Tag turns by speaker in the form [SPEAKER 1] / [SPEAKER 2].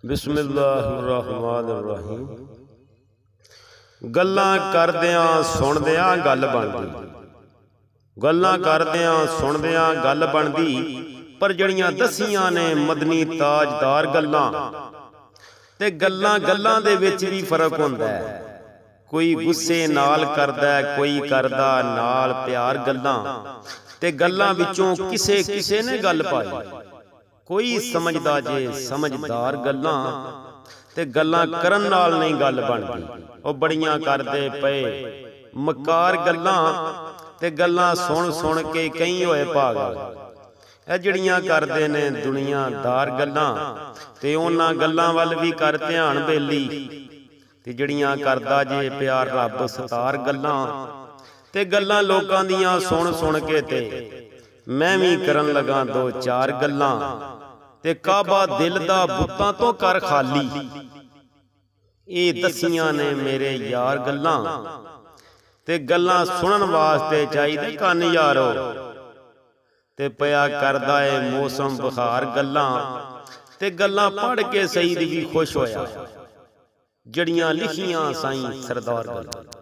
[SPEAKER 1] बिस्मिल्लाहिर्रहमानिर्रहीम। गल्लां करदियां सुणदियां गल बनदी, गल्लां करदियां सुणदियां गल बनदी, पर जड़ियां दसियां ने मदनी ताजदार गल्लां ते गल्लां गल्लां दे विच भी फर्क हुंदा है। कोई गुस्से नाल करदा है, कोई करदा नाल प्यार गल्लां ते गल्लां विचों किसे किसे ने गल पाई। कोई समझदा जे समझदार गल्लां ते गल्लां करन नाल नहीं गल बनदी। ओ बड़ियां करदे पए मकार गल्लां ते गल्लां सुन सुन के कई होए पागल। ए जड़ियां करदे ने दुनियादार गल्लां ते उन्हां गल्लां वल भी कर ध्यान बेली, ते जड़ियां करदा जे प्यार रब सतार गल्लां ते गल्लां लोकां दियां सुन सुन के ते मैं भी करन लगा दो चार गल्लां ते काबा दिल दा बुतां तो कर खाली। ये दसियां ने मेरे यार गल्लां ते गल्लां सुनन वास्ते चाहिदे कन यारो। ते पया करदा ए मौसम बुखार गल्लां ते गल्लां पढ़ के सईद भी खुश होया, जड़ियां लिखियां साईं सरदार गल्लां।